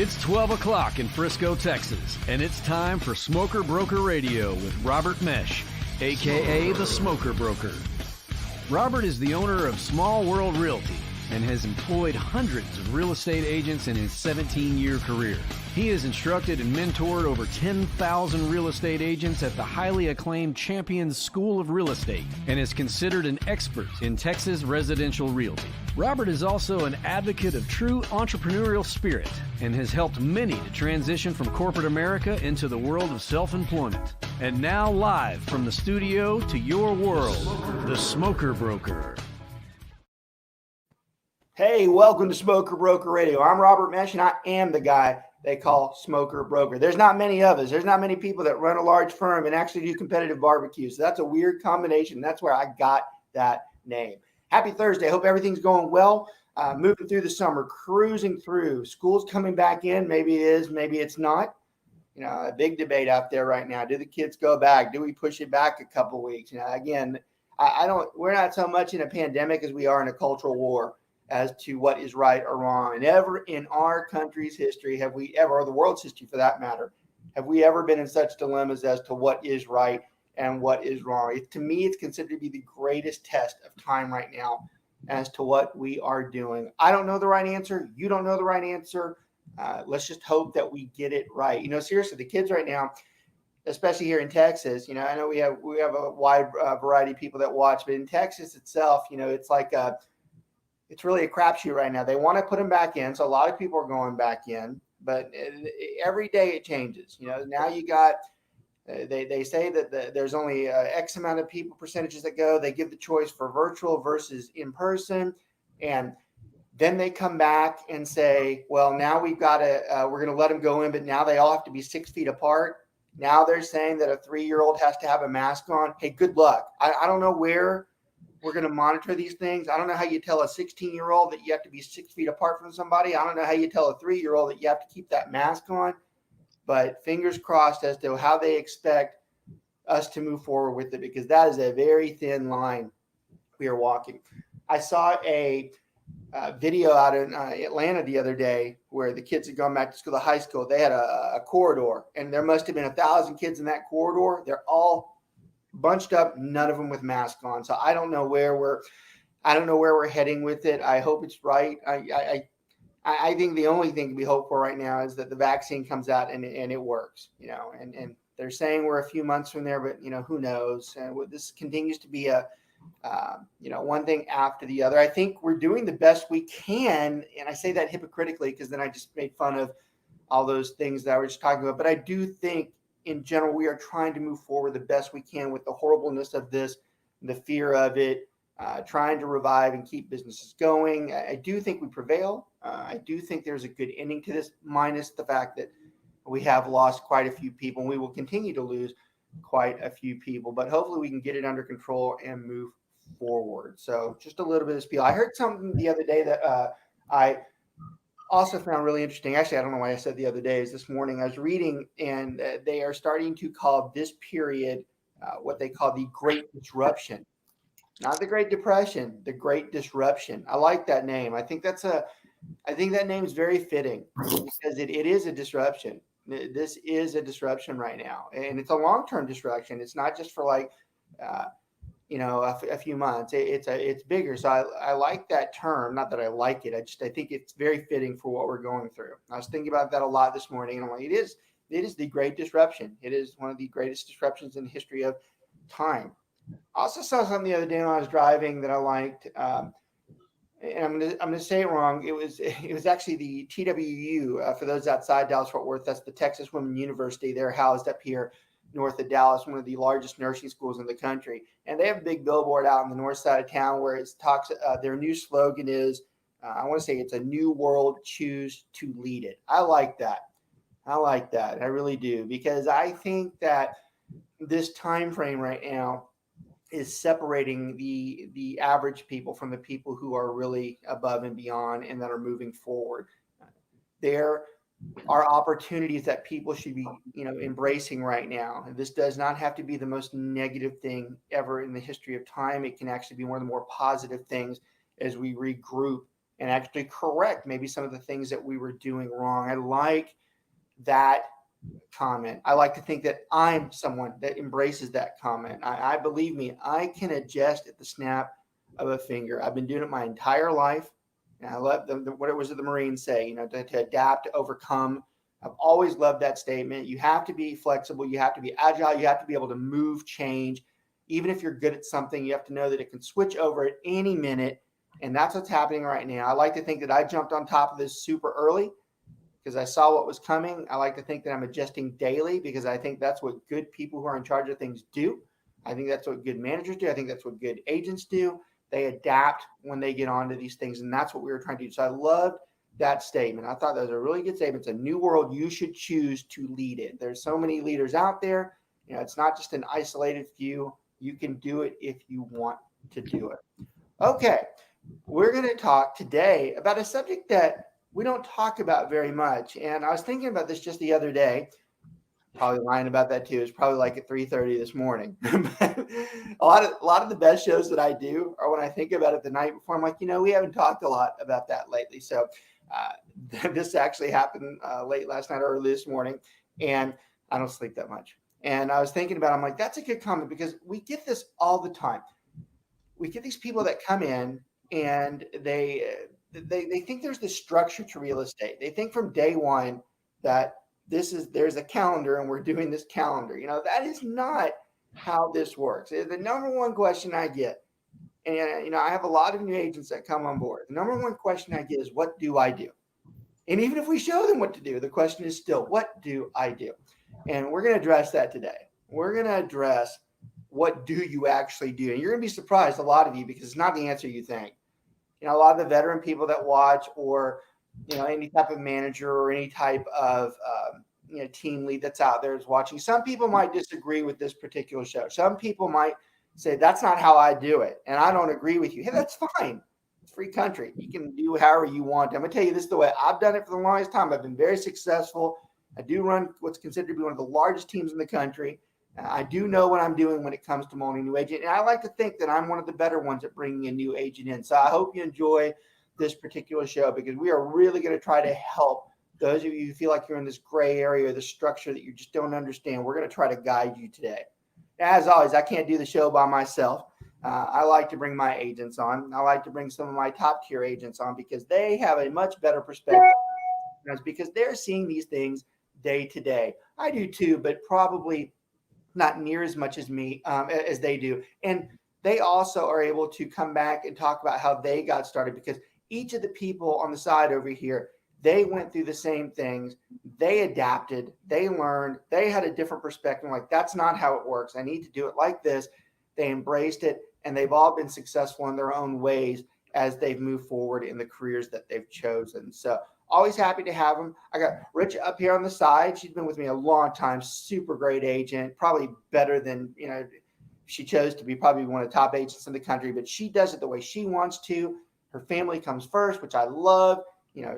It's 12 o'clock in Frisco, Texas, and it's time for Smoker Broker Radio with Robert Mesh, a.k.a. the Smoker Broker. Robert is the owner of Small World Realty and has employed hundreds of real estate agents in his 17-year career. He has instructed and mentored over 10,000 real estate agents at the highly acclaimed Champions School of Real Estate and is considered an expert in Texas residential realty. Robert is also an advocate of true entrepreneurial spirit and has helped many to transition from corporate America into the world of self-employment. And now live from the studio to your world, the Smoker Broker. Hey, welcome to Smoker Broker Radio. I'm Robert Mesh, and I am the guy they call Smoker Broker. There's not many of us. There's not many people that run a large firm and actually do competitive barbecues. So that's a weird combination. That's where I got that name. Happy Thursday. Hope everything's going well. Moving through the summer, cruising through. School's coming back in. Maybe it is, maybe it's not. You know, a big debate out there right now. Do the kids go back? Do we push it back a couple weeks? You know, again, we're not so much in a pandemic as we are in a cultural war as to what is right or wrong. And ever in our country's history, have we ever, or the world's history for that matter, have we ever been in such dilemmas as to what is right and what is wrong? To me, it's considered to be the greatest test of time right now as to what we are doing. I don't know the right answer. You don't know the right answer. Let's just hope that we get it right. You know, seriously, the kids right now, especially here in Texas, you know, I know we have a wide variety of people that watch, but in Texas itself, you know, it's like it's really a crapshoot right now. They want to put them back in, so a lot of people are going back in, but every day it changes. You know, now you got they say that there's only X amount of percentages that go. They give the choice for virtual versus in person, and then they come back and say, well, now we're going to let them go in, but now they all have to be 6 feet apart. Now they're saying that a 3-year-old has to have a mask on. Hey, good luck. I don't know where we're going to monitor these things. I don't know how you tell a 16-year-old that you have to be 6 feet apart from somebody. I don't know how you tell a 3-year-old that you have to keep that mask on, but fingers crossed as to how they expect us to move forward with it, because that is a very thin line we are walking. I saw a video out in Atlanta the other day where the kids had gone back to school, the high school. They had a corridor, and there must have been 1,000 kids in that corridor. They're all bunched up, none of them with masks on. So I don't know where we're heading with it. I hope it's right. I think the only thing to be hoped for right now is that the vaccine comes out and it works, you know, and they're saying we're a few months from there, but you know, who knows? And this continues to be one thing after the other. I think we're doing the best we can. And I say that hypocritically because then I just made fun of all those things that I was just talking about. But I do think in general, we are trying to move forward the best we can with the horribleness of this, the fear of it, trying to revive and keep businesses going. I do think we prevail. I do think there's a good ending to this, minus the fact that we have lost quite a few people, and we will continue to lose quite a few people. But hopefully we can get it under control and move forward. So just a little bit of spiel. I heard something the other day that I also found really interesting. Actually, I don't know why I said the other day. Is this morning I was reading, and they are starting to call this period what they call the Great Disruption. Not the Great Depression, the Great Disruption. I like that name. I think that name is very fitting because it is a disruption. This is a disruption right now, and it's a long-term disruption. It's not just for like a few months. It's bigger. So I like that term. Not that I like it. I think it's very fitting for what we're going through. I was thinking about that a lot this morning, and I'm like, it is the Great Disruption. It is one of the greatest disruptions in the history of time. I also saw something the other day when I was driving that I liked, and I'm gonna say it wrong. It was actually the TWU. For those outside Dallas-Fort Worth, that's the Texas Women's University. They're housed up here north of Dallas, one of the largest nursing schools in the country. And they have a big billboard out on the north side of town where it talks, their new slogan is, I want to say it's a new world, choose to lead it. I like that. I really do, because I think that this time frame right now is separating the average people from the people who are really above and beyond and that are moving forward. There are opportunities that people should be, embracing right now. And this does not have to be the most negative thing ever in the history of time. It can actually be one of the more positive things as we regroup and actually correct maybe some of the things that we were doing wrong. I like that comment. I like to think that I'm someone that embraces that comment. I believe me, I can adjust at the snap of a finger. I've been doing it my entire life. And I love what it was that the Marines say, to adapt, to overcome. I've always loved that statement. You have to be flexible. You have to be agile. You have to be able to move, change. Even if you're good at something, you have to know that it can switch over at any minute. And that's what's happening right now. I like to think that I jumped on top of this super early because I saw what was coming. I like to think that I'm adjusting daily because I think that's what good people who are in charge of things do. I think that's what good managers do. I think that's what good agents do. They adapt when they get onto these things, and that's what we were trying to do. So I loved that statement. I thought that was a really good statement. It's a new world. You should choose to lead it. There's so many leaders out there. It's not just an isolated few. You can do it if you want to do it. Okay, we're going to talk today about a subject that we don't talk about very much. And I was thinking about this just the other day. Probably lying about that too. It's probably like at 3:30 this morning. a lot of the best shows that I do are when I think about it the night before. I'm like, we haven't talked a lot about that lately. So this actually happened late last night or early this morning, and I don't sleep that much. And I was thinking about it, I'm like, that's a good comment because we get this all the time. We get these people that come in and they think there's this structure to real estate. They think from day one that there's a calendar and we're doing this calendar. That is not how this works. The number one question I get, and I have a lot of new agents that come on board. The number one question I get is, what do I do? And even if we show them what to do, the question is still, what do I do? And we're going to address that today. We're going to address what do you actually do? And you're going to be surprised, a lot of you, because it's not the answer you think. A lot of the veteran people that watch, or any type of manager or any type of team lead that's out there is watching. Some people might disagree with this particular show. Some people might say that's not how I do it, and I don't agree with you. Hey, that's fine. It's a free country. You can do however you want. I'm gonna tell you this is the way I've done it for the longest time. I've been very successful. I do run what's considered to be one of the largest teams in the country. I do know what I'm doing when it comes to molding a new agent. And I like to think that I'm one of the better ones at bringing a new agent in. So I hope you enjoy this particular show because we are really going to try to help those of you who feel like you're in this gray area or the structure that you just don't understand. We're going to try to guide you today. As always, I can't do the show by myself. I like to bring my agents on. I like to bring some of my top tier agents on because they have a much better perspective. That's because they're seeing these things day to day. I do too, but probably not near as much as me as they do. And they also are able to come back and talk about how they got started because each of the people on the side over here, they went through the same things. They adapted, they learned, they had a different perspective. Like, that's not how it works. I need to do it like this. They embraced it, and they've all been successful in their own ways as they've moved forward in the careers that they've chosen. So always happy to have them. I got Rich up here on the side. She's been with me a long time. Super great agent, probably better than, she chose to be probably one of the top agents in the country, but she does it the way she wants to. Her family comes first, which I love.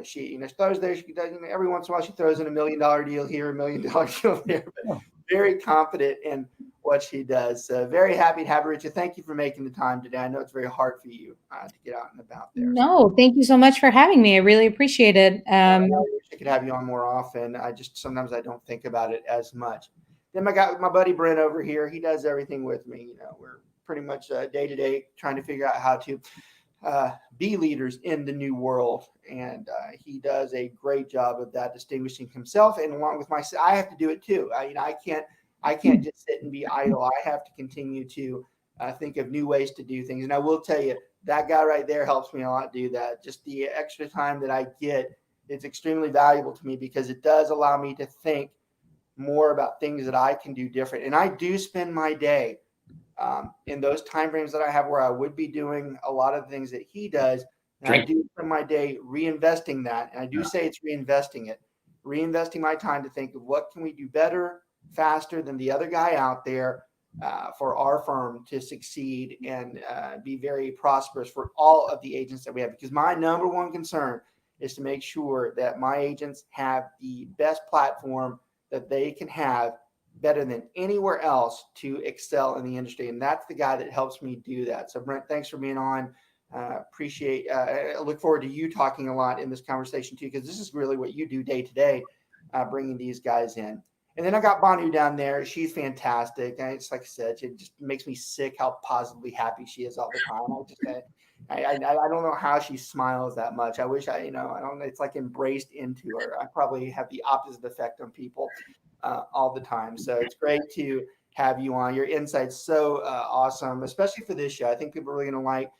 She throws there. She does, every once in a while she throws in $1 million deal here, $1 million deal there, but very confident in what she does. So very happy to have her. Richard, thank you for making the time today. I know it's very hard for you to get out and about there. No, thank you so much for having me. I really appreciate it. I wish I could have you on more often. Sometimes I don't think about it as much. Then I got my buddy Brent over here. He does everything with me. We're pretty much day to day trying to figure out how to be leaders in the new world. And he does a great job of that, distinguishing himself. And along with I have to do it too. I can't just sit and be idle. I have to continue to think of new ways to do things. And I will tell you, that guy right there helps me a lot do that. Just the extra time that I get, it's extremely valuable to me because it does allow me to think more about things that I can do different. And I do spend my day in those time frames that I have where I would be doing a lot of things that he does. And I do spend my day reinvesting that. And I do say it's reinvesting my time to think of what can we do better, faster than the other guy out there for our firm to succeed and be very prosperous for all of the agents that we have. Because my number one concern is to make sure that my agents have the best platform that they can have, better than anywhere else, to excel in the industry. And that's the guy that helps me do that. So Brent, thanks for being on. I look forward to you talking a lot in this conversation too, because this is really what you do day to day, bringing these guys in. And then I got Banu down there. She's fantastic. And it's like I said, it just makes me sick how positively happy she is all the time. I don't know how she smiles that much. I wish I don't know. It's like embraced into her. I probably have the opposite effect on people all the time. So it's great to have you on. Your insight's so awesome, especially for this show. I think people are really going to like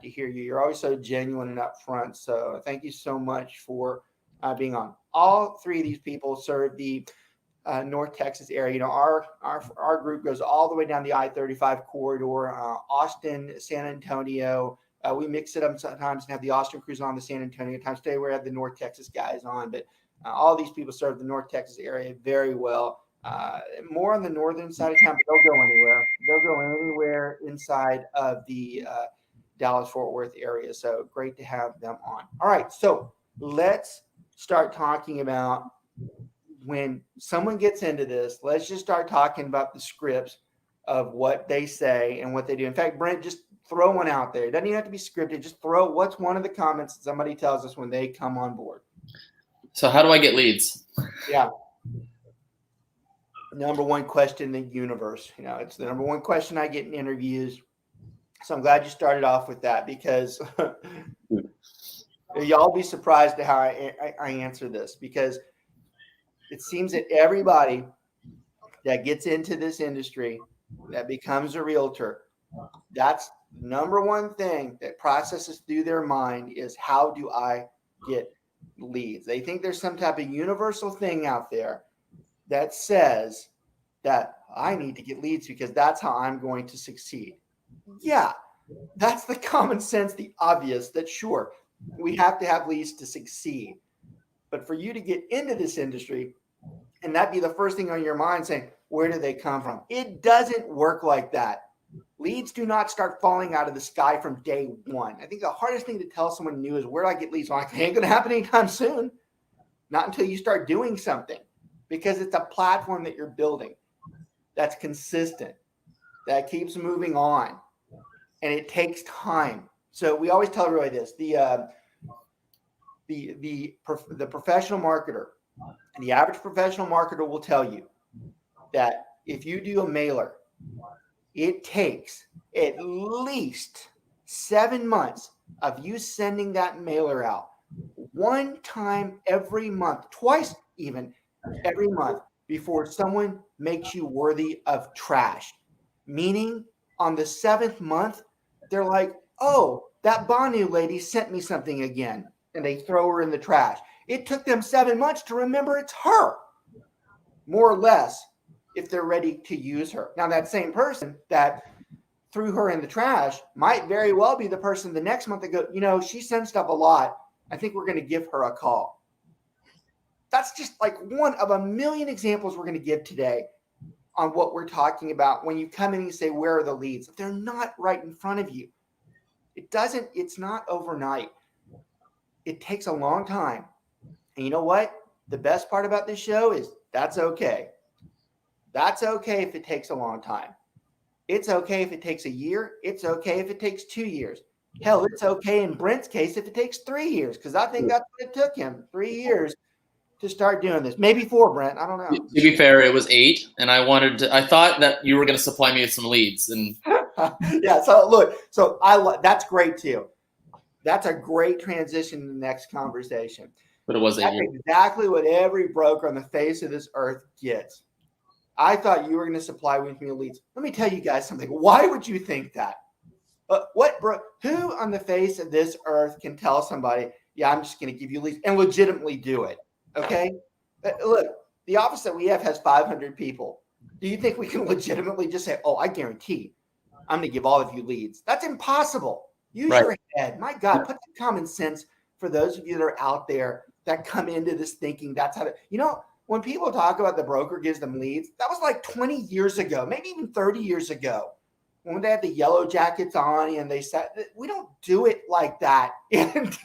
to hear you. You're always so genuine and upfront. So thank you so much for being on. All three of these people serve the North Texas area. Our group goes all the way down the I-35 corridor, Austin, San Antonio. We mix it up sometimes and have the Austin crews on, the San Antonio times. Today we have the North Texas guys on, but all these people serve the North Texas area very well. More on the northern side of town, but they'll go anywhere. They'll go anywhere inside of the Dallas-Fort Worth area. So great to have them on. All right, so let's start talking about when someone gets into this. Let's just start talking about the scripts of what they say and what they do. In fact, Brent, just throw one out there. It doesn't even have to be scripted. Just throw what's one of the comments that somebody tells us when they come on board. So how do I get leads? Yeah. Number one question in the universe. It's the number one question I get in interviews. So I'm glad you started off with that, because y'all be surprised at how I answer this, because it seems that everybody that gets into this industry, that becomes a realtor, that's number one thing that processes through their mind is, how do I get leads? They think there's some type of universal thing out there that says that I need to get leads because that's how I'm going to succeed. Yeah, that's the common sense, the obvious, that sure, we have to have leads to succeed. But for you to get into this industry and that be the first thing on your mind, saying, where do they come from? It doesn't work like that. Leads do not start falling out of the sky from day one. I think the hardest thing to tell someone new is, where do I get leads? Well, it ain't going to happen anytime soon. Not until you start doing something, because it's a platform that you're building that's consistent, that keeps moving on, and it takes time. So we always tell everybody this: the professional marketer, the average professional marketer will tell you that if you do a mailer, it takes at least 7 months of you sending that mailer out one time every month, twice even every month, before someone makes you worthy of trash. Meaning on the 7th month, they're like, oh, that Banu lady sent me something again, and they throw her in the trash. It took them 7 months to remember it's her, more or less, if they're ready to use her. Now, that same person that threw her in the trash might very well be the person the next month that go, she sends stuff a lot. I think we're going to give her a call. That's just like one of a million examples we're going to give today on what we're talking about when you come in and you say, where are the leads? If they're not right in front of you, it's not overnight. It takes a long time. And you know what? The best part about this show is that's okay. That's okay if it takes a long time. It's okay if it takes a year. It's okay if it takes 2 years. Hell, it's okay in Brent's case if it takes 3 years, because I think that's what it took him, 3 years to start doing this. Maybe 4, Brent. I don't know. To be fair, it was 8, and I thought that you were going to supply me with some leads. And yeah, so look, that's great too. That's a great transition to the next conversation. But it was 8 years. Exactly what every broker on the face of this earth gets. I thought you were going to supply with me leads. Let me tell you guys something. Why would you think that? Who on the face of this earth can tell somebody, yeah, I'm just going to give you leads and legitimately do it? Okay. Look, the office that we have has 500 people. Do you think we can legitimately just say, oh, I guarantee I'm going to give all of you leads? That's impossible. Use your head. My God, put some common sense for those of you that are out there that come into this thinking that's how when people talk about the broker gives them leads, that was like 20 years ago, maybe even 30 years ago, when they had the yellow jackets on and they said, we don't do it like that. And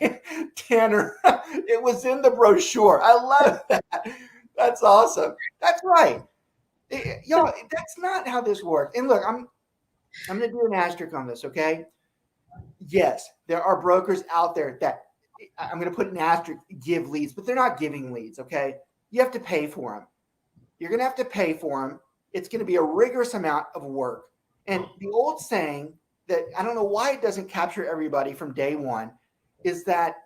Tanner, it was in the brochure. I love that. That's awesome. That's right. That's not how this works. And look, I'm going to do an asterisk on this, okay? Yes, there are brokers out there that I'm going to put an asterisk, give leads, but they're not giving leads. Okay. You have to pay for them. You're going to have to pay for them. It's going to be a rigorous amount of work. And the old saying that I don't know why it doesn't capture everybody from day one is that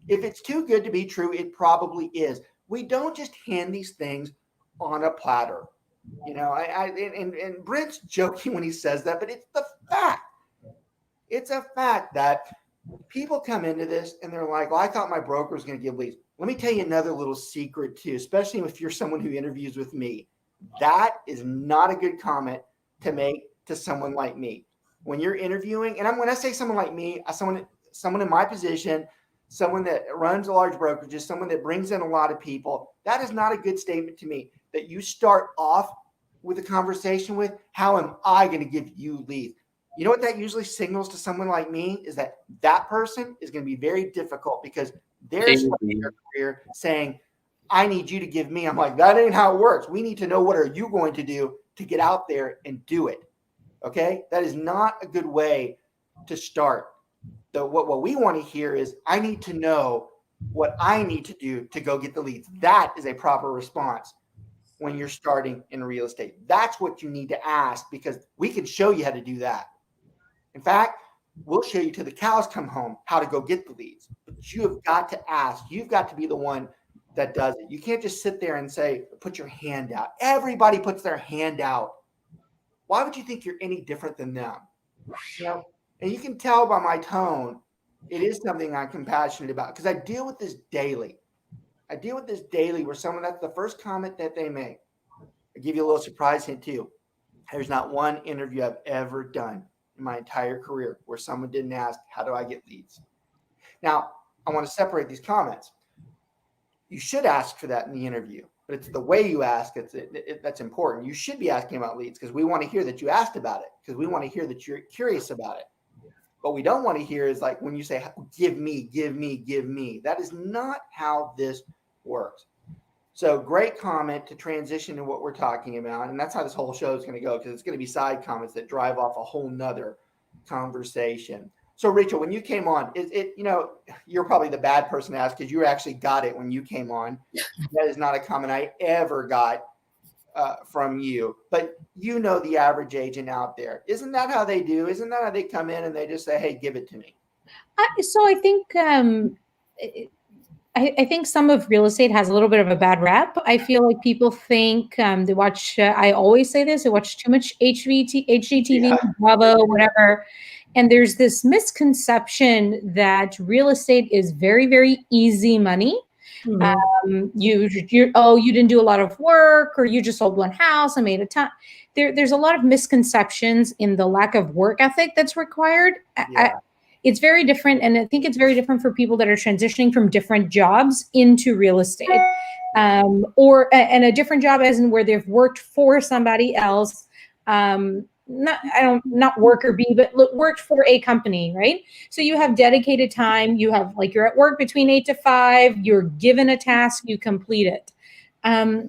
if it's too good to be true, it probably is. We don't just hand these things on a platter. And Brent's joking when he says that, but it's the fact. It's a fact that people come into this and they're like, well, I thought my broker was going to give leads. Let me tell you another little secret too, especially if you're someone who interviews with me. That is not a good comment to make to someone like me. When you're interviewing, and when I say someone like me, someone in my position, someone that runs a large brokerage, someone that brings in a lot of people, that is not a good statement to me that you start off with a conversation with, how am I going to give you leads? You know what that usually signals to someone like me is that person is going to be very difficult because they're starting their career saying, I need you to give me. I'm like, that ain't how it works. We need to know, what are you going to do to get out there and do it? Okay. That is not a good way to start. What we want to hear is, I need to know what I need to do to go get the leads. That is a proper response when you're starting in real estate. That's what you need to ask, because we can show you how to do that. In fact, we'll show you till the cows come home how to go get the leads. But you have got to ask. You've got to be the one that does it. You can't just sit there and say, put your hand out. Everybody puts their hand out. Why would you think you're any different than them? And you can tell by my tone, it is something I'm compassionate about, because I deal with this daily. Where someone, that's the first comment that they make. I'll give you a little surprise hint too. There's not one interview I've ever done in my entire career where someone didn't ask, how do I get leads? Now, I want to separate these comments. You should ask for that in the interview, but it's the way you ask that's important. You should be asking about leads, because we want to hear that you asked about it, because we want to hear that you're curious about it. What we don't want to hear is like when you say, give me, give me, give me. That is not how this works. So great comment to transition to what we're talking about. And that's how this whole show is going to go, because it's going to be side comments that drive off a whole nother conversation. So Rachel, when you came on, you're probably the bad person to ask, because you actually got it when you came on. That is not a comment I ever got from you, but the average agent out there. Isn't that how they do? Isn't that how they come in and they just say, hey, give it to me? So I think I think some of real estate has a little bit of a bad rap. I feel like people think they watch, I always say this, they watch too much HGTV, Bravo, whatever. And there's this misconception that real estate is very, very easy money. Mm-hmm. You didn't do a lot of work, or you just sold one house and made a ton. There's a lot of misconceptions in the lack of work ethic that's required. Yeah. It's very different. And I think it's very different for people that are transitioning from different jobs into real estate, and a different job as in where they've worked for somebody else. Not worker bee, but worked for a company, right? So you have dedicated time. You have, like, you're at work between 8 to 5, you're given a task, you complete it.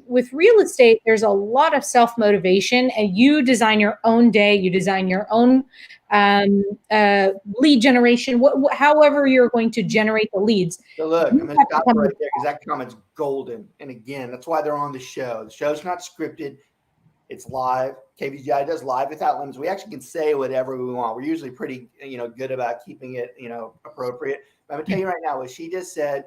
With real estate, there's a lot of self-motivation, and you design your own day, you design your own lead generation, however you're going to generate the leads. So look, I'm going to stop right there, because that comment's golden. And again, that's why they're on the show. The show's not scripted. It's live. KVGI does live without limits. We actually can say whatever we want. We're usually pretty, good about keeping it, appropriate. But I'm going to tell you right now, what she just said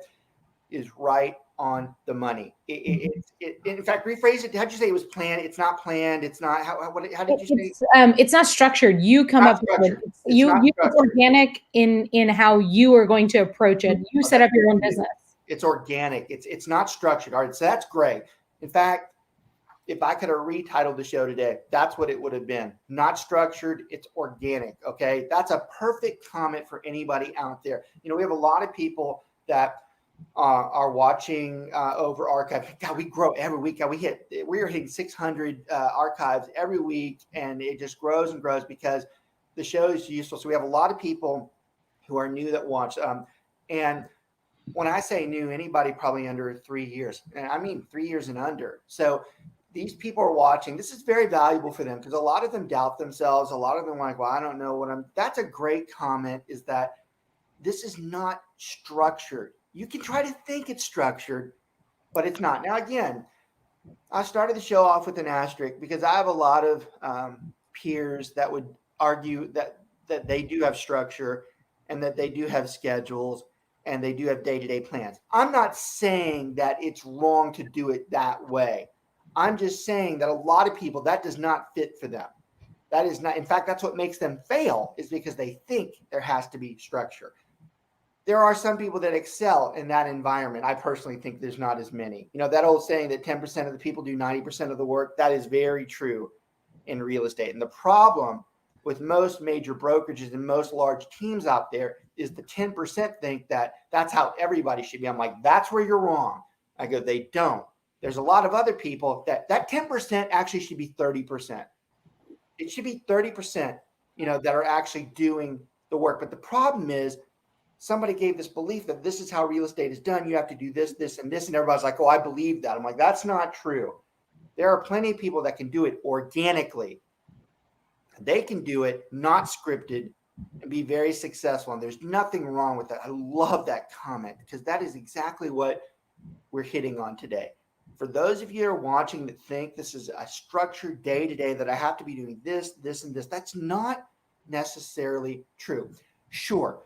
is right on the money. In fact, rephrase it. How'd you say it was planned? It's not planned. It's not. How did you say? It's not structured. You come up with it. It's organic in how you are going to approach it. You set up your own business. It's organic. It's not structured. All right. So that's great. In fact, if I could have retitled the show today, that's what it would have been. Not structured, it's organic, okay? That's a perfect comment for anybody out there. We have a lot of people that are watching over archives. God, we grow every week. God, we are hitting 600 archives every week, and it just grows and grows because the show is useful. So we have a lot of people who are new that watch. And when I say new, anybody probably under 3 years, and I mean 3 years and under. So these people are watching. This is very valuable for them because a lot of them doubt themselves. A lot of them are like, well, I don't know what I'm. That's a great comment, is that this is not structured. You can try to think it's structured, but it's not. Now, again, I started the show off with an asterisk because I have a lot of peers that would argue that they do have structure and that they do have schedules and they do have day-to-day plans. I'm not saying that it's wrong to do it that way. I'm just saying that a lot of people, that does not fit for them. That is not, in fact, that's what makes them fail, is because they think there has to be structure. There are some people that excel in that environment. I personally think there's not as many. You know, that old saying that 10% of the people do 90% of the work, that is very true in real estate. And the problem with most major brokerages and most large teams out there is the 10% think that that's how everybody should be. I'm like, that's where you're wrong. I go, they don't. There's a lot of other people that 10% actually should be 30%. It should be 30%, you know, that are actually doing the work. But the problem is, somebody gave this belief that this is how real estate is done. You have to do this, this, and this. And everybody's like, oh, I believe that. I'm like, that's not true. There are plenty of people that can do it organically. They can do it not scripted and be very successful. And there's nothing wrong with that. I love that comment because that is exactly what we're hitting on today. For those of you who are watching that think this is a structured day-to-day, that I have to be doing this, this, and this, that's not necessarily true. Sure.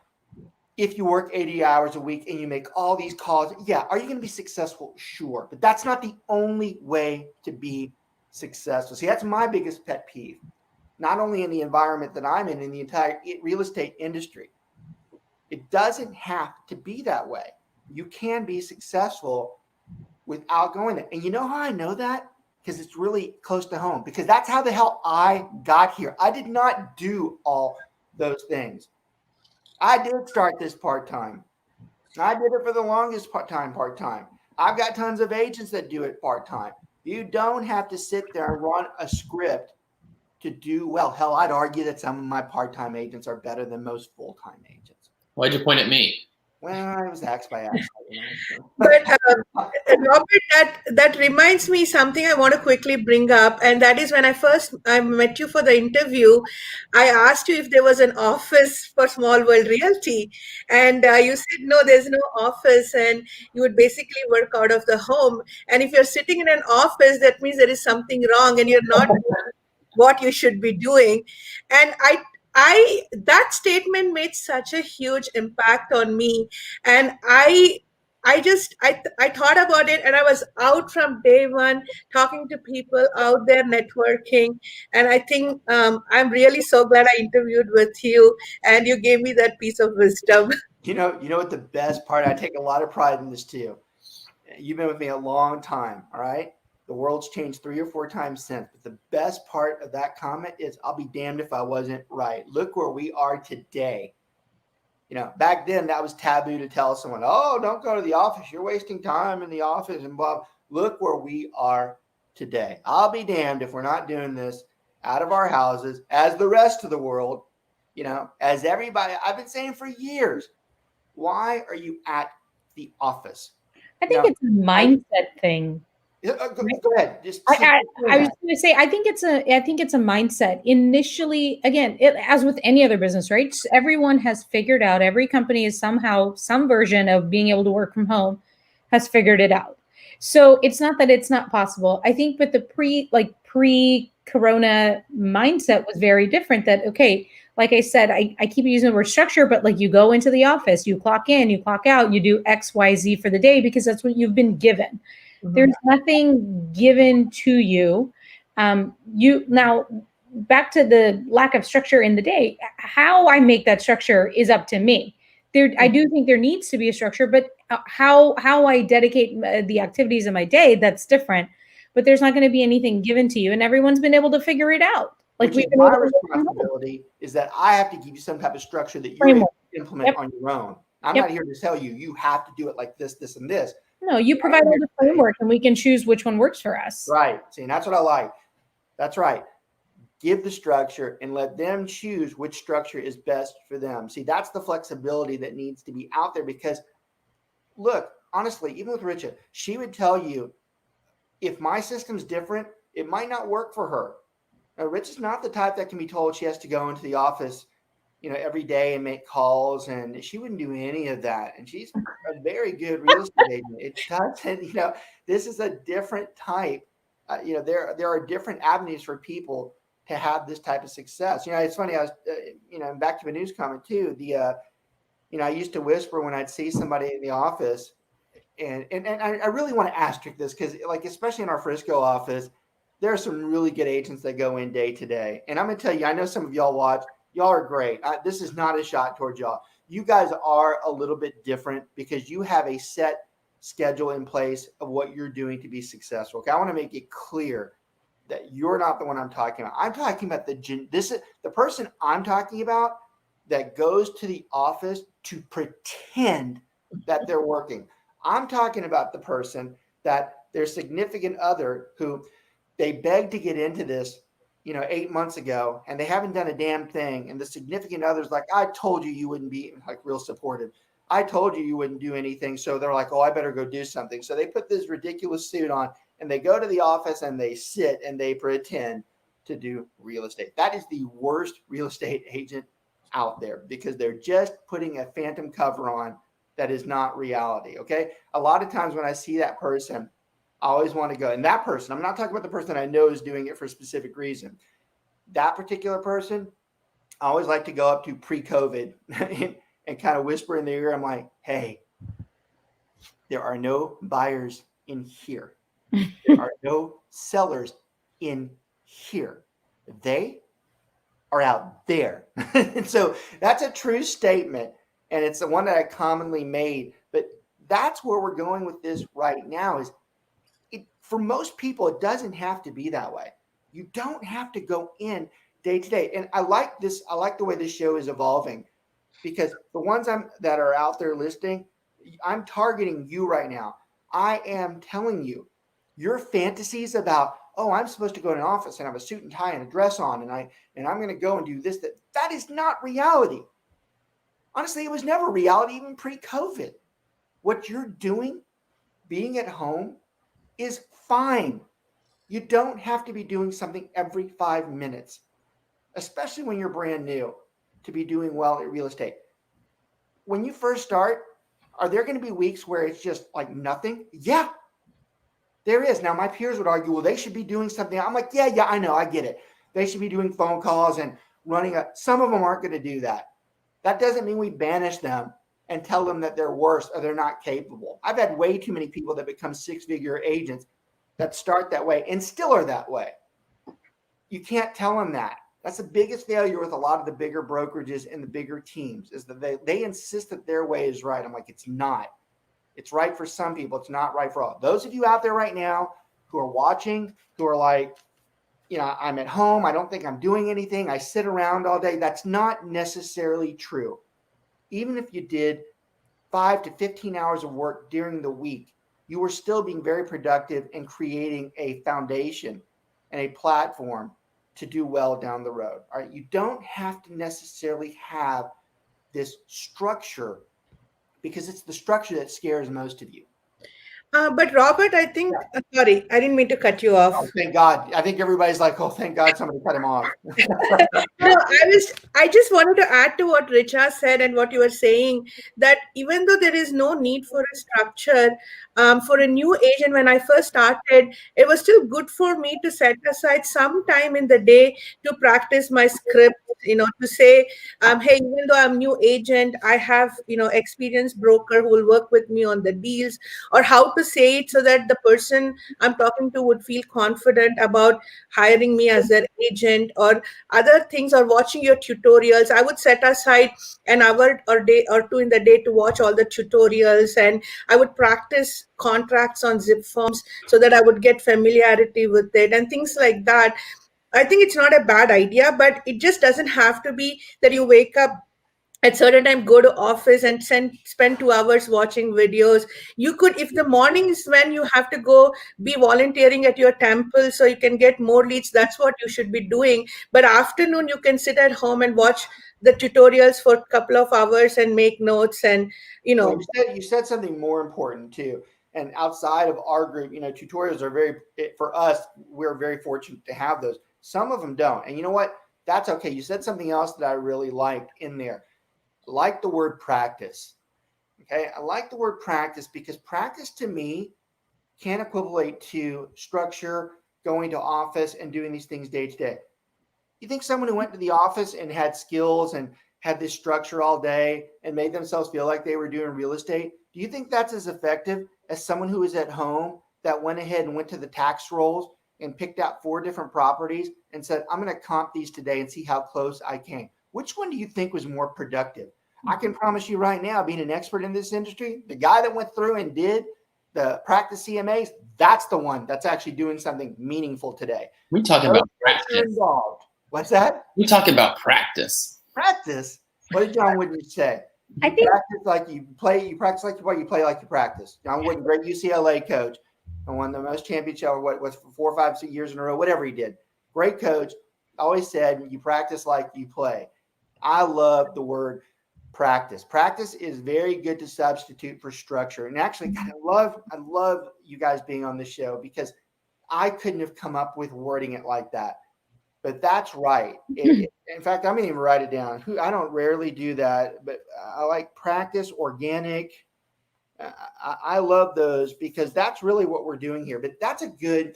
If you work 80 hours a week and you make all these calls, yeah, are you going to be successful? Sure. But that's not the only way to be successful. See, that's my biggest pet peeve, not only in the environment that I'm in the entire real estate industry. It doesn't have to be that way. You can be successful without going there. And you know how I know that? Because it's really close to home. Because that's how the hell I got here. I did not do all those things. I did start this part-time. I did it for the longest part-time. I've got tons of agents that do it part-time. You don't have to sit there and run a script to do well. Hell, I'd argue that some of my part-time agents are better than most full-time agents. Why'd you point at me? Well, I was asked by accident. But Robert, that reminds me something I want to quickly bring up, and that is when I met you for the interview, I asked you if there was an office for Small World Realty, and you said no, there's no office, and you would basically work out of the home. And if you're sitting in an office, that means there is something wrong, and you're not doing what you should be doing. And that statement made such a huge impact on me, and I thought about it, and I was out from day one talking to people out there networking. And I think I'm really so glad I interviewed with you, and you gave me that piece of wisdom. You know what the best part, I take a lot of pride in this too. You've been with me a long time, all right? The world's changed 3 or 4 times since. But the best part of that comment is, I'll be damned if I wasn't right. Look where we are today. You know, back then that was taboo to tell someone, oh, don't go to the office. You're wasting time in the office and blah. Look where we are today. I'll be damned if we're not doing this out of our houses as the rest of the world, you know, as everybody. I've been saying for years, why are you at the office? I think it's a mindset thing. Go ahead. I was going to say, I think it's a mindset. Initially, again, as with any other business, right? Everyone has figured out. Every company is somehow some version of being able to work from home has figured it out. So it's not that it's not possible. I think, but the pre-corona mindset was very different. That okay, like I said, I keep using the word structure, but like you go into the office, you clock in, you clock out, you do X, Y, Z for the day because that's what you've been given. There's nothing given to you. Now back to the lack of structure in the day. How I make that structure is up to me. I do think there needs to be a structure, but how I dedicate the activities of my day, that's different. But there's not going to be anything given to you, and everyone's been able to figure it out. Like my responsibility is that I have to give you some type of structure that you're able to implement on your own. I'm not here to tell you you have to do it like this, this, and this. No, you provide all the framework and we can choose which one works for us. Right. See, and that's what I like. That's right. Give the structure and let them choose which structure is best for them. See, that's the flexibility that needs to be out there because, look, honestly, even with Richa, she would tell you if my system's different, it might not work for her. Now, Rich is not the type that can be told she has to go into the office, every day and make calls, and she wouldn't do any of that. And she's a very good real estate agent. It doesn't, this is a different type. There are different avenues for people to have this type of success. It's funny. I was, back to the news comment too. I used to whisper when I'd see somebody in the office, and I really want to asterisk this because, like, especially in our Frisco office, there are some really good agents that go in day to day. And I'm going to tell you, I know some of y'all watch. Y'all are great. This is not a shot towards y'all. You guys are a little bit different because you have a set schedule in place of what you're doing to be successful. Okay, I want to make it clear that you're not the one I'm talking about. I'm talking about the person I'm talking about that goes to the office to pretend that they're working. I'm talking about the person that their significant other who they begged to get into this 8 months ago, and they haven't done a damn thing. And the significant other's like, I told you wouldn't be, like, real supportive. I told you wouldn't do anything. So they're like, oh, I better go do something. So they put this ridiculous suit on and they go to the office and they sit and they pretend to do real estate. That is the worst real estate agent out there because they're just putting a phantom cover on that is not reality. Okay. A lot of times when I see that person, I always want to go. And that person, I'm not talking about the person I know is doing it for a specific reason. That particular person, I always like to go up to pre-COVID and kind of whisper in their ear. I'm like, hey, there are no buyers in here. There are no sellers in here. They are out there. And so that's a true statement. And it's the one that I commonly made. But that's where we're going with this right now is, for most people, it doesn't have to be that way. You don't have to go in day to day. And I like this. I like the way this show is evolving because the ones that are out there listing, I'm targeting you right now. I am telling you your fantasies about, oh, I'm supposed to go to an office and have a suit and tie and a dress on, and I'm going to go and do this. That is not reality. Honestly, it was never reality, even pre-COVID. What you're doing, being at home, is fine. You don't have to be doing something every 5 minutes, especially when you're brand new, to be doing well at real estate. When you first start, are there going to be weeks where it's just like nothing? Yeah, there is. Now, my peers would argue, well, they should be doing something. I'm like, yeah, I know. I get it. They should be doing phone calls and running some of them aren't going to do that. That doesn't mean we banish them and tell them that they're worse or they're not capable. I've had way too many people that become six-figure agents that start that way and still are that way. You can't tell them that. That's the biggest failure with a lot of the bigger brokerages and the bigger teams is that they insist that their way is right. I'm like, it's not. It's right for some people. It's not right for all. Those of you out there right now who are watching, who are like, I'm at home. I don't think I'm doing anything. I sit around all day. That's not necessarily true. Even if you did 5 to 15 hours of work during the week, you were still being very productive and creating a foundation and a platform to do well down the road. All right. You don't have to necessarily have this structure because it's the structure that scares most of you. But Robert, I think, sorry, I didn't mean to cut you off. Oh, thank God. I think everybody's like, oh, thank God somebody cut him off. No, I just wanted to add to what Richa said and what you were saying, that even though there is no need for a structure, for a new agent, when I first started, it was still good for me to set aside some time in the day to practice my script, to say, hey, even though I'm new agent, I have, experienced broker who will work with me on the deals, or how to say it so that the person I'm talking to would feel confident about hiring me as their agent, or other things, or watching your tutorials. I would set aside an hour or two in the day to watch all the tutorials, and I would practice contracts on zip forms so that I would get familiarity with it and things like that. I think it's not a bad idea, but it just doesn't have to be that you wake up at certain time, go to office and spend 2 hours watching videos. You could, if the morning is when you have to go be volunteering at your temple so you can get more leads, that's what you should be doing. But afternoon, you can sit at home and watch the tutorials for a couple of hours and make notes. And, Well, you said something more important too. And outside of our group, tutorials are for us, we're very fortunate to have those. Some of them don't. And you know what? That's okay. You said something else that I really liked in there. I like the word practice. Okay. I like the word practice because practice to me can equivalent to structure, going to office and doing these things day to day. You think someone who went to the office and had skills and had this structure all day and made themselves feel like they were doing real estate, do you think that's as effective as someone who is at home that went ahead and went to the tax rolls and picked out 4 different properties and said, I'm going to comp these today and see how close I came? Which one do you think was more productive? I can promise you right now, being an expert in this industry, the guy that went through and did the practice CMAs, that's the one that's actually doing something meaningful today. We talking about practice. Involved. What's that? We talking about practice. Practice? What did John Wooden say? I think practice like you play, you practice like you play, you play like you practice. John Wooden, great UCLA coach, and won the most championship, what was 4 or 5 years in a row, whatever he did. Great coach. Always said you practice like you play. I love the word practice. Practice is very good to substitute for structure. And actually, I love you guys being on this show because I couldn't have come up with wording it like that. But that's right. In fact, I'm going to even write it down. I don't rarely do that, but I like practice, organic. I love those because that's really what we're doing here. But that's a good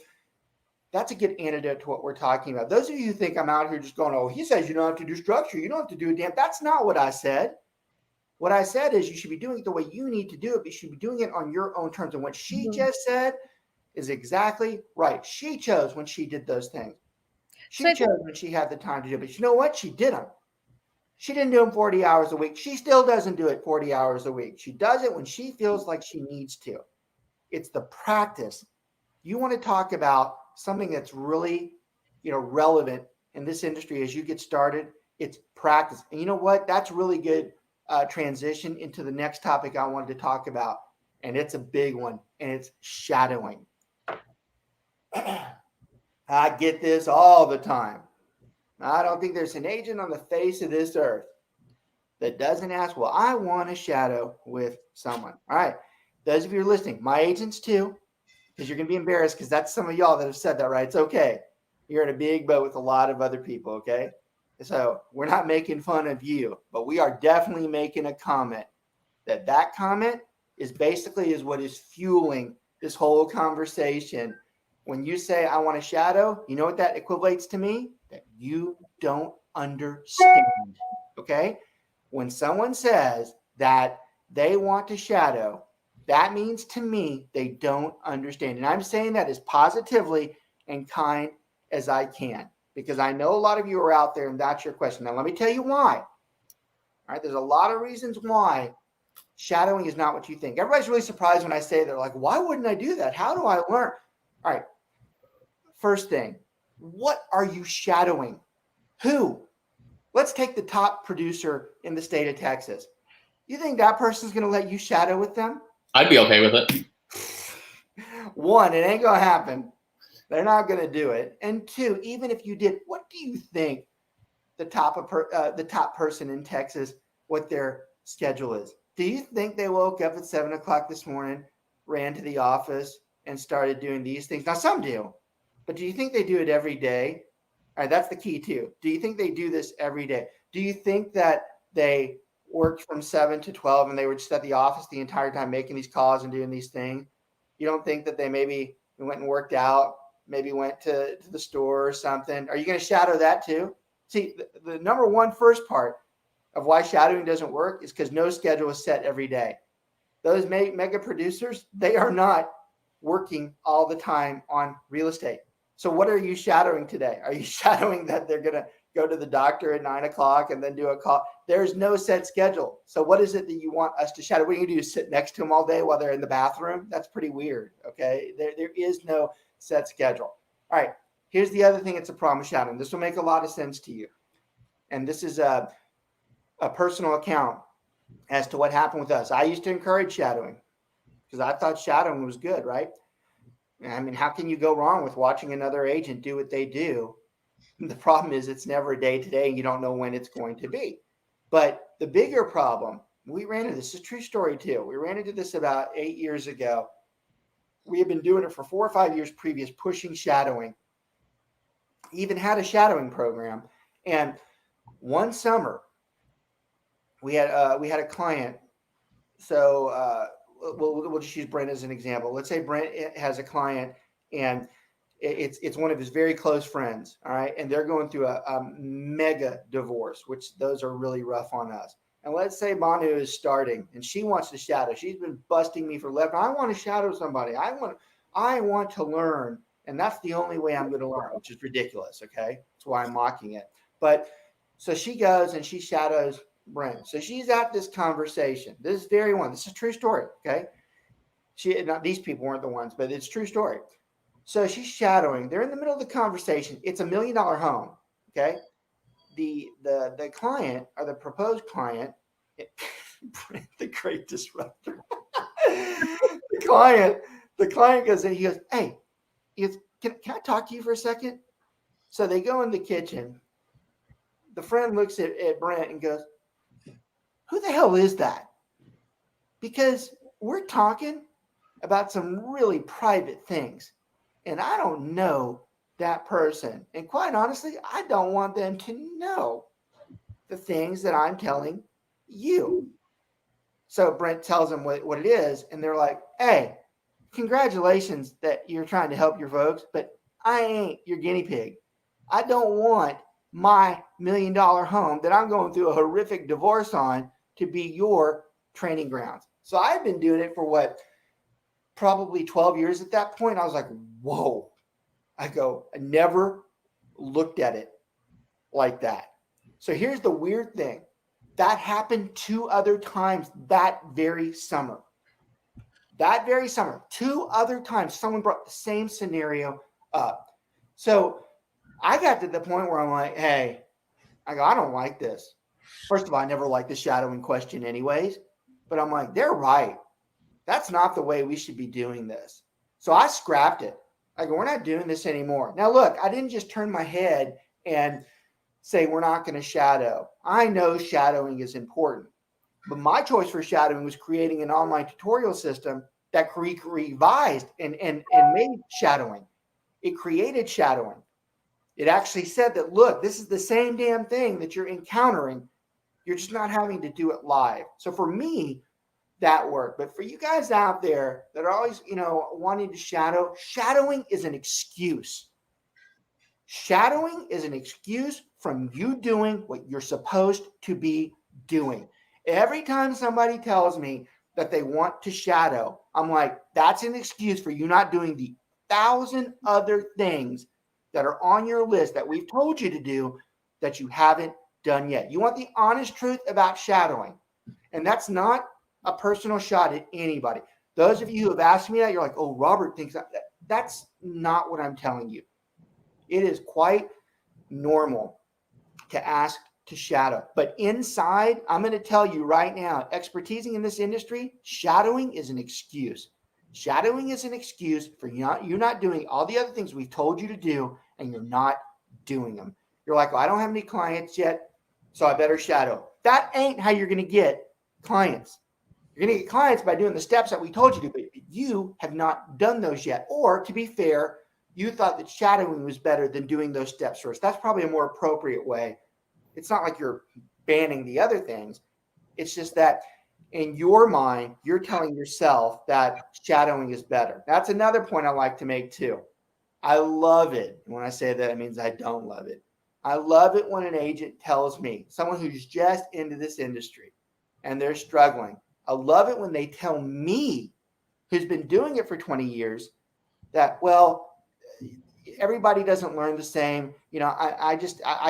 antidote to what we're talking about. Those of you who think I'm out here just going, oh, he says you don't have to do structure. You don't have to do a damn. That's not what I said. What I said is you should be doing it the way you need to do it, but you should be doing it on your own terms. And what she just said is exactly right. She chose when she did those things. She chose when she had the time to do it. But you know what? She did them. She didn't do them 40 hours a week. She still doesn't do it 40 hours a week. She does it when she feels like she needs to. It's the practice. You want to talk about something that's really, relevant in this industry as you get started. It's practice. And you know what? That's really good transition into the next topic I wanted to talk about. And it's a big one. And it's shadowing. I get this all the time. I don't think there's an agent on the face of this earth that doesn't ask, well, I want to shadow with someone. All right. Those of you who are listening, my agents too, because you're going to be embarrassed because that's some of y'all that have said that, right? It's okay. You're in a big boat with a lot of other people, okay? So we're not making fun of you, but we are definitely making a comment. That comment is what is fueling this whole conversation. When you say, I want to shadow, you know what that equates to me? That you don't understand, okay? When someone says that they want to shadow, that means to me they don't understand. And I'm saying that as positively and kind as I can, because I know a lot of you are out there and that's your question. Now, let me tell you why. All right, there's a lot of reasons why shadowing is not what you think. Everybody's really surprised when I say they're like, why wouldn't I do that? How do I learn? All right. First thing, what are you shadowing? Who? Let's take the top producer in the state of Texas. You think that person's going to let you shadow with them? I'd be okay with it. 1, it ain't going to happen. They're not going to do it. And 2, even if you did, what do you think the top person in Texas, what their schedule is? Do you think they woke up at 7 o'clock this morning, ran to the office, and started doing these things? Now, some do. But do you think they do it every day? All right, that's the key too. Do you think they do this every day? Do you think that they worked from 7 to 12 and they were just at the office the entire time making these calls and doing these things? You don't think that they maybe went and worked out, maybe went to the store or something? Are you going to shadow that too? See, the number one first part of why shadowing doesn't work is because no schedule is set every day. Those mega producers, they are not working all the time on real estate. So what are you shadowing today? Are you shadowing that they're going to go to the doctor at 9 o'clock and then do a call? There's no set schedule. So what is it that you want us to shadow? What are you going to do? Sit next to them all day while they're in the bathroom? That's pretty weird. Okay. There is no set schedule. All right. Here's the other thing. It's a problem with shadowing. This will make a lot of sense to you. And this is a personal account as to what happened with us. I used to encourage shadowing because I thought shadowing was good, right? I mean, how can you go wrong with watching another agent do what they do? The problem is it's never a day to day and you don't know when it's going to be. But the bigger problem, we ran into this, is a true story too. We ran into this about 8 years ago. we had been doing it for 4 or 5 years previous, pushing shadowing. Even had a shadowing program. And one summer, we had a client. So we'll just use Brent as an example. Let's say Brent has a client, and it's one of his very close friends. All right, and they're going through a mega divorce, which those are really rough on us. And let's say Manu is starting, and she wants to shadow. She's been busting me for left. I want to shadow somebody. I want to learn, and that's the only way I'm going to learn, which is ridiculous. Okay, that's why I'm mocking it. But so she goes and she shadows Brent. So she's at this conversation. This is very one. This is a true story. Okay. These people weren't the ones, but it's a true story. So she's shadowing. They're in the middle of the conversation. It's $1 million home. Okay. The client, or the proposed client, Brent, the great disruptor. the client goes in, he goes, hey, can I talk to you for a second? So they go in the kitchen. The friend looks at Brent and goes, who the hell is that? Because we're talking about some really private things, and I don't know that person. And quite honestly, I don't want them to know the things that I'm telling you. So Brent tells them what it is, and they're like, hey, congratulations that you're trying to help your folks, but I ain't your guinea pig. I don't want my $1 million home that I'm going through a horrific divorce on to be your training grounds. So I've been doing it for probably 12 years at that point. I was like, whoa. I never looked at it like that. So here's the weird thing. That happened 2 other times that very summer. That very summer, 2 other times, someone brought the same scenario up. So I got to the point where I'm like, hey, I don't like this. First of all, I never liked the shadowing question anyways, but I'm like, they're right. That's not the way we should be doing this. So I scrapped it. We're not doing this anymore. Now, look, I didn't just turn my head and say we're not going to shadow. I know shadowing is important, but my choice for shadowing was creating an online tutorial system that revised and made shadowing. It created shadowing. It actually said that, look, this is the same damn thing that you're encountering. You're just not having to do it live. So for me, that worked. But for you guys out there that are always, wanting to shadow, shadowing is an excuse. Shadowing is an excuse from you doing what you're supposed to be doing. Every time somebody tells me that they want to shadow, I'm like, that's an excuse for you not doing the 1,000 other things that are on your list that we've told you to do that you haven't done yet. You want the honest truth about shadowing. And that's not a personal shot at anybody. Those of you who have asked me that, you're like, oh, Robert thinks that. That's not what I'm telling you. It is quite normal to ask to shadow. But inside, I'm going to tell you right now, expertising in this industry, shadowing is an excuse. Shadowing is an excuse for you not doing all the other things we've told you to do, and you're not doing them. You're like, well, I don't have any clients yet, so I better shadow. That ain't how you're going to get clients. You're going to get clients by doing the steps that we told you to, but you have not done those yet. Or to be fair, you thought that shadowing was better than doing those steps first. That's probably a more appropriate way. It's not like you're banning the other things. It's just that in your mind, you're telling yourself that shadowing is better. That's another point I like to make too. I love it. And when I say that, it means I don't love it. I love it when an agent tells me, someone who's just into this industry and they're struggling, I love it when they tell me, who's been doing it for 20 years, that, well, everybody doesn't learn the same. I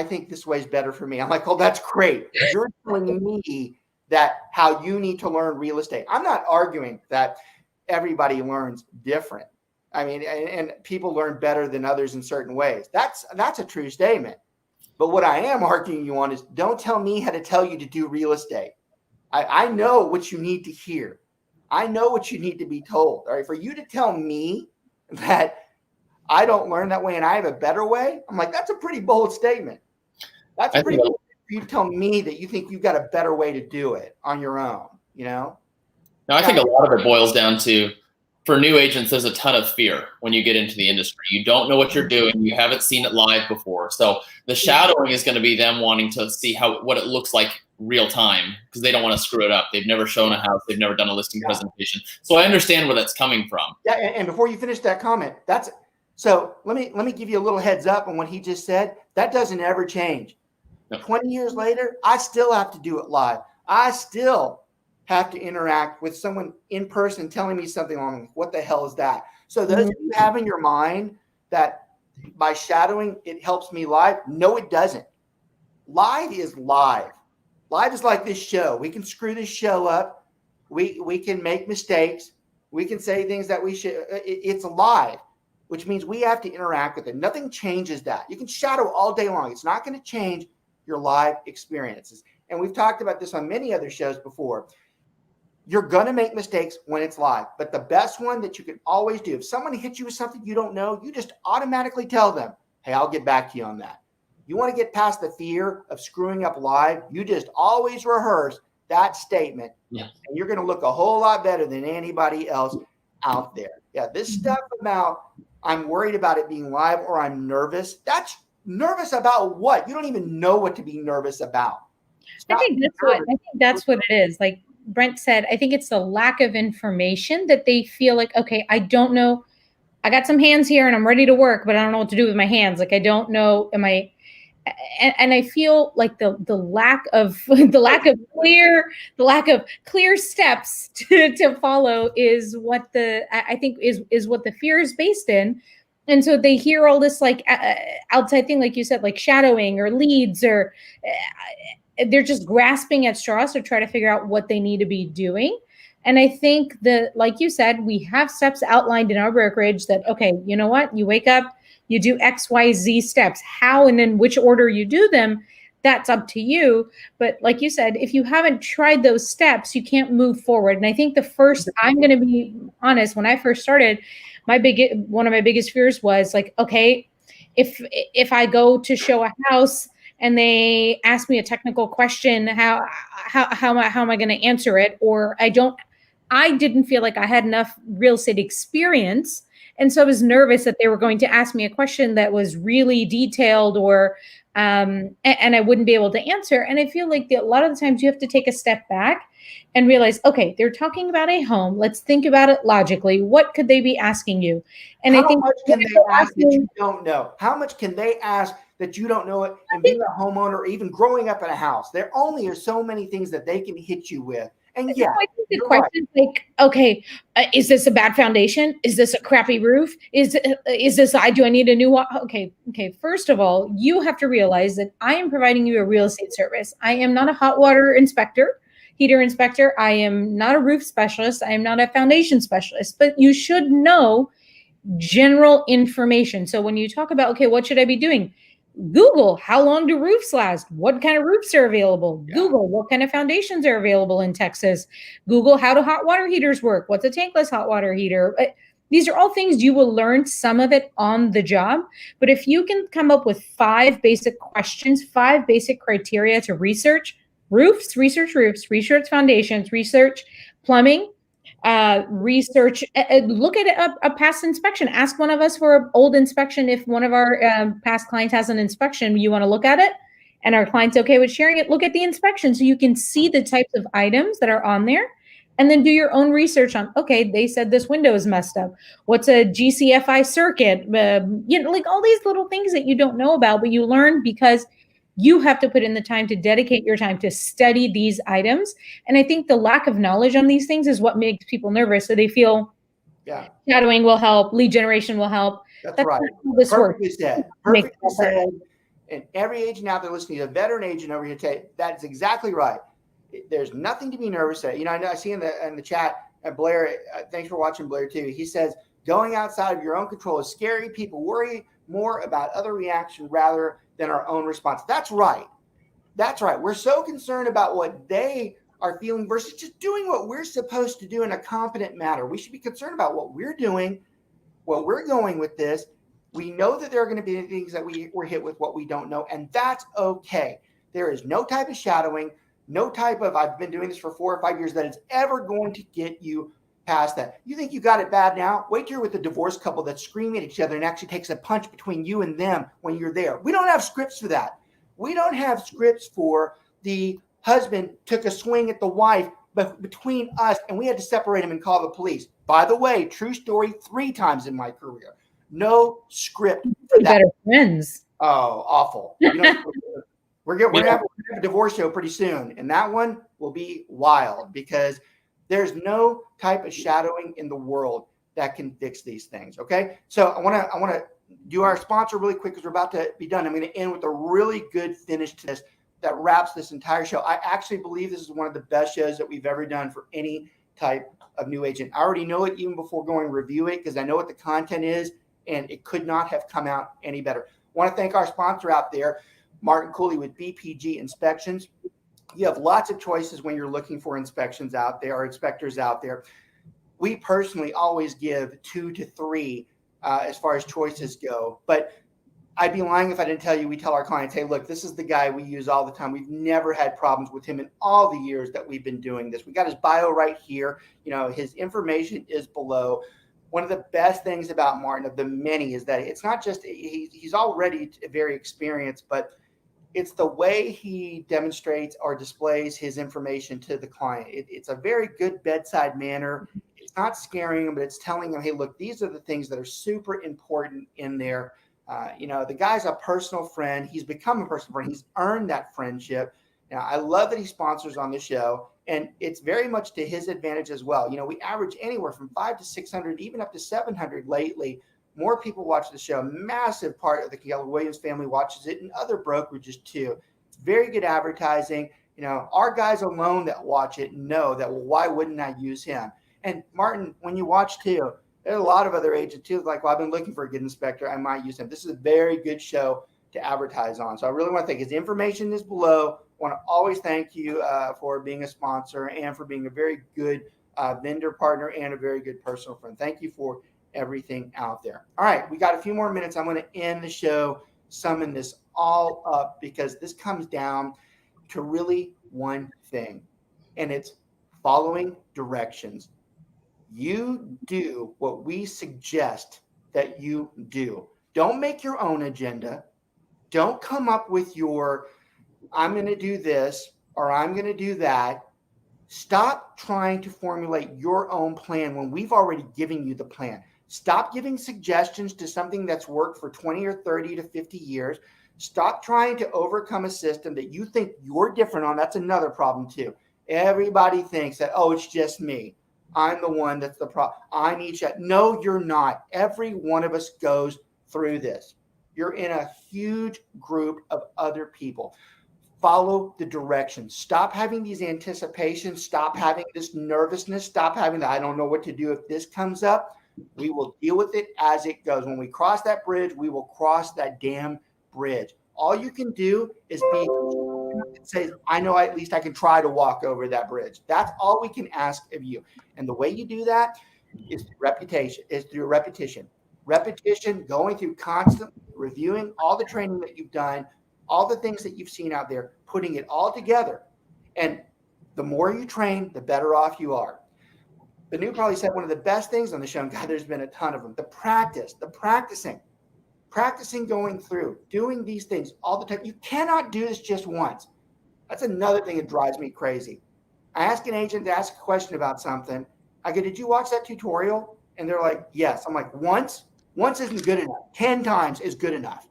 think this way is better for me. I'm like, oh, that's great. You're telling me that how you need to learn real estate. I'm not arguing that everybody learns different. I mean, and people learn better than others in certain ways. That's a true statement. But what I am arguing you on is, don't tell me how to tell you to do real estate. I know what you need to hear. I know what you need to be told. All right. For you to tell me that I don't learn that way and I have a better way, I'm like, that's a pretty bold statement. That's pretty bold for you to tell me that you think you've got a better way to do it on your own, No, I think a lot of it boils down to for new agents, there's a ton of fear when you get into the industry. You don't know what you're doing. You haven't seen it live before. So the shadowing is going to be them wanting to see what it looks like real time, because they don't want to screw it up. They've never shown a house. They've never done a listing presentation. So I understand where that's coming from. Yeah, and before you finish that comment, so let me give you a little heads up on what he just said. That doesn't ever change. No. 20 years later, I still have to do it live. I still have to interact with someone in person telling me something wrong. What the hell is that? So those of you have in your mind that by shadowing, it helps me live. No, it doesn't. Live is live. Live is like this show. We can screw this show up. We can make mistakes. We can say things that we should. It's live, which means we have to interact with it. Nothing changes that. You can shadow all day long. It's not going to change your live experiences. And we've talked about this on many other shows before. You're going to make mistakes when it's live, but the best one that you can always do, if someone hits you with something you don't know, you just automatically tell them, hey, I'll get back to you on that. You want to get past the fear of screwing up live, you just always rehearse that statement, and you're going to look a whole lot better than anybody else out there. Yeah, this stuff about I'm worried about it being live or I'm nervous, that's nervous about what? You don't even know what to be nervous about. I think that's what it is. Like Brent said, I think it's the lack of information that they feel like, okay, I don't know. I got some hands here and I'm ready to work, but I don't know what to do with my hands. Like, I don't know. And I feel like the lack of clear steps to follow is what I think is what the fear is based in. And so they hear all this like outside thing, like you said, like shadowing or leads, or they're just grasping at straws to try to figure out what they need to be doing. And I think that, like you said, we have steps outlined in our brokerage that, okay, you know what? You wake up, you do X, Y, Z steps. How and in which order you do them, that's up to you. But like you said, if you haven't tried those steps, you can't move forward. And I think I'm going to be honest, when I first started, one of my biggest fears was like, okay, if I go to show a house and they ask me a technical question, how am I going to answer it? Or I didn't feel like I had enough real estate experience. And so I was nervous that they were going to ask me a question that was really detailed and I wouldn't be able to answer. And I feel like a lot of the times you have to take a step back and realize, okay, they're talking about a home. Let's think about it logically. What could they be asking you? And how I think much can they ask that you don't know? How much can they ask that you don't know it? And being a homeowner, or even growing up in a house, there only are so many things that they can hit you with. And yeah, I think the question is like, okay, is this a bad foundation? Is this a crappy roof? Do I need a new one? Okay. First of all, you have to realize that I am providing you a real estate service. I am not a hot water inspector, heater inspector. I am not a roof specialist. I am not a foundation specialist, but you should know general information. So when you talk about, okay, what should I be doing? Google, how long do roofs last? What kind of roofs are available? Yeah. Google, what kind of foundations are available in Texas? Google, how do hot water heaters work? What's a tankless hot water heater? These are all things you will learn some of it on the job. But if you can come up with 5 basic questions, 5 basic criteria to research roofs, research foundations, research plumbing, research, look at a past inspection. Ask one of us for an old inspection. If one of our past clients has an inspection, you want to look at it and our client's okay with sharing it, look at the inspection so you can see the types of items that are on there, and then do your own research on, okay, they said this window is messed up. What's a GCFI circuit? Like all these little things that you don't know about, but you learn because you have to put in the time to dedicate your time to study these items. And I think the lack of knowledge on these things is what makes people nervous. So they feel shadowing will help, lead generation will help. That's right. This Perfectly said. Perfectly said. And every agent out there listening, a veteran agent over here, that's exactly right. There's nothing to be nervous at. I see in the chat, Blair, thanks for watching, Blair, too. He says, going outside of your own control is scary. People worry more about other reaction rather than our own response. That's right. We're so concerned about what they are feeling versus just doing what we're supposed to do in a competent manner. We should be concerned about what we're doing, what we're going with this. We know that there are going to be things that we're hit with what we don't know, and that's okay. There is no type of shadowing, no type of I've been doing this for 4 or 5 years that is ever going to get you past that. You think you got it bad now? Wait till you're with a divorced couple that's screaming at each other and actually takes a punch between you and them when you're there. We don't have scripts for that. We don't have scripts for the husband took a swing at the wife but between us and we had to separate him and call the police. By the way, true story, 3 times in my career. No script for that. Better friends. Oh, awful. You know, we're going to have a divorce show pretty soon, and that one will be wild because there's no type of shadowing in the world that can fix these things. Okay, so I want to do our sponsor really quick because we're about to be done. I'm going to end with a really good finish to this that wraps this entire show. I actually believe this is one of the best shows that we've ever done for any type of new agent. I already know it even before going to review it because I know what the content is, and it could not have come out any better. I want to thank our sponsor out there, Martin Cooley with BPG Inspections. You have lots of choices when you're looking for inspections out there or inspectors out there. We personally always give 2 to 3 as far as choices go, but I'd be lying if I didn't tell you, we tell our clients, hey, look, this is the guy we use all the time. We've never had problems with him in all the years that we've been doing this. We got his bio right here. You know, his information is below. One of the best things about Martin, of the many, is that it's not just he's already very experienced, but it's the way he demonstrates or displays his information to the client. It's a very good bedside manner. It's not scaring them, but it's telling them, hey, look, these are the things that are super important in there. You know, the guy's a personal friend. He's become a personal friend. He's earned that friendship. Now, I love that he sponsors on the show, and it's very much to his advantage as well. You know, we average anywhere from 500 to 600, even up to 700 lately. More people watch the show. Massive part of the Keller Williams family watches it, and other brokerages too. It's very good advertising. You know, our guys alone that watch it know that, well, why wouldn't I use him? And Martin, when you watch too, there's a lot of other agents too, like, well, I've been looking for a good inspector. I might use him. This is a very good show to advertise on. So I really want to thank his information is below. I want to always thank you for being a sponsor and for being a very good vendor partner and a very good personal friend. Thank you for everything out there. All right, we got a few more minutes. I'm going to end the show, summing this all up because this comes down to really one thing, and it's following directions. You do what we suggest that you do. Don't make your own agenda. Don't come up with your, I'm going to do this or I'm going to do that. Stop trying to formulate your own plan when we've already given you the plan. Stop giving suggestions to something that's worked for 20 or 30 to 50 years. Stop trying to overcome a system that you think you're different on. That's another problem too. Everybody thinks that, oh, it's just me. I'm the one that's the problem. I need you. No, you're not. Every one of us goes through this. You're in a huge group of other people. Follow the directions. Stop having these anticipations. Stop having this nervousness. Stop having that, I don't know what to do if this comes up. We will deal with it as it goes. When we cross that bridge, we will cross that damn bridge. All you can do is say, I know at least I can try to walk over that bridge. That's all we can ask of you. And the way you do that is through repetition. Repetition, going through constantly reviewing all the training that you've done, all the things that you've seen out there, putting it all together. And the more you train, the better off you are. Banu probably said one of the best things on the show, and God, there's been a ton of them. The practicing going through, doing these things all the time. You cannot do this just once. That's another thing that drives me crazy. I ask an agent to ask a question about something. I go, did you watch that tutorial? And they're like, yes. I'm like, once isn't good enough. 10 times is good enough.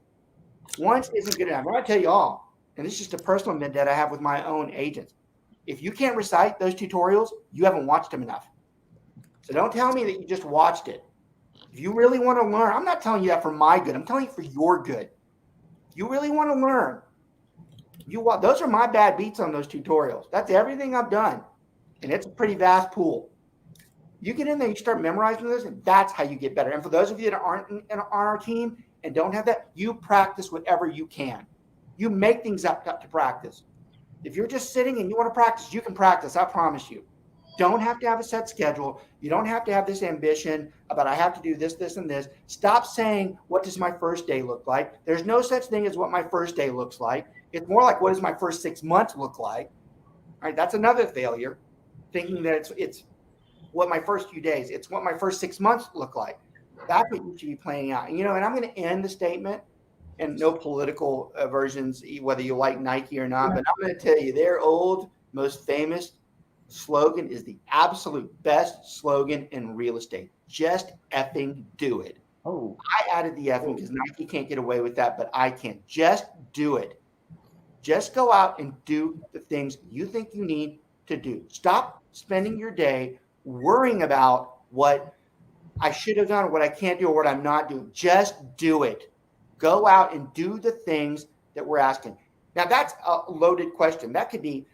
Once isn't good enough. I'm going to tell you all, and this is just a personal vendetta I have with my own agents. If you can't recite those tutorials, you haven't watched them enough. So don't tell me that you just watched it. If you really want to learn, I'm not telling you that for my good. I'm telling you for your good. If you really want to learn, those are my bad beats on those tutorials. That's everything I've done. And it's a pretty vast pool. You get in there, you start memorizing this, and that's how you get better. And for those of you that aren't on our team and don't have that, you practice whatever you can. You make things up to practice. If you're just sitting and you want to practice, you can practice, I promise you. Don't have to have a set schedule. You don't have to have this ambition about I have to do this, this, and this. Stop saying, what does my first day look like? There's no such thing as what my first day looks like. It's more like, what does my first 6 months look like? All right, that's another failure, thinking that it's what my first few days. It's what my first 6 months look like. That's what you should be planning out. And, and I'm going to end the statement, and no political versions, whether you like Nike or not, but I'm going to tell you their old, most famous slogan is the absolute best slogan in real estate. Just effing do it. Oh, I added the effing because Nike can't get away with that, but I can. Just do it. Just go out and do the things you think you need to do. Stop spending your day worrying about what I should have done or what I can't do or what I'm not doing. Just do it. Go out and do the things that we're asking. Now, that's a loaded question. That could be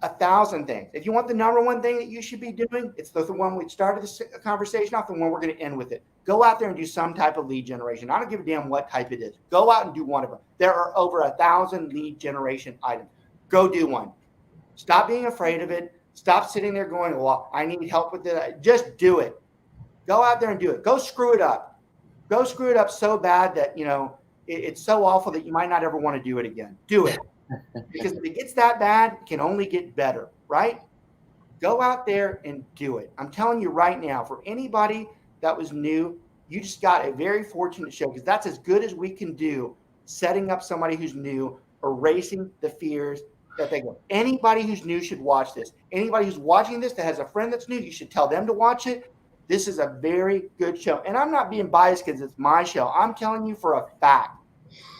1,000 things. If you want the number one thing that you should be doing, it's the one we started this conversation off, the one we're going to end with it. Go out there and do some type of lead generation. I don't give a damn what type it is. Go out and do one of them. There are over 1,000 lead generation items. Go do one. Stop being afraid of it. Stop sitting there going, well, I need help with it. Just do it. Go out there and do it. Go screw it up. Go screw it up so bad that, it's so awful that you might not ever want to do it again. Do it. Because if it gets that bad, it can only get better, right? Go out there and do it. I'm telling you right now, for anybody that was new, you just got a very fortunate show, because that's as good as we can do, setting up somebody who's new, erasing the fears that they go. Anybody who's new should watch this. Anybody who's watching this that has a friend that's new, you should tell them to watch it. This is a very good show. And I'm not being biased because it's my show. I'm telling you for a fact.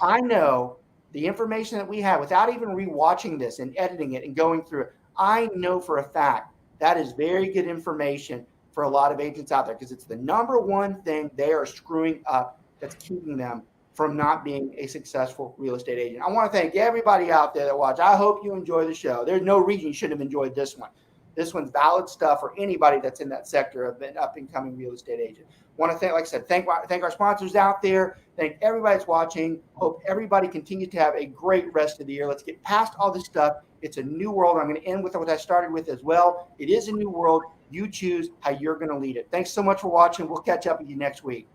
I know the information that we have without even rewatching this and editing it and going through it. I know for a fact that is very good information for a lot of agents out there, because it's the number one thing they are screwing up that's keeping them from not being a successful real estate agent. I want to thank everybody out there that watch. I hope you enjoy the show. There's no reason you shouldn't have enjoyed this one. This one's valid stuff for anybody that's in that sector of an up-and-coming real estate agent. Want to thank, like I said, thank our sponsors out there. Thank everybody that's watching. Hope everybody continues to have a great rest of the year. Let's get past all this stuff. It's a new world. I'm going to end with what I started with as well. It is a new world. You choose how you're going to lead it. Thanks so much for watching. We'll catch up with you next week.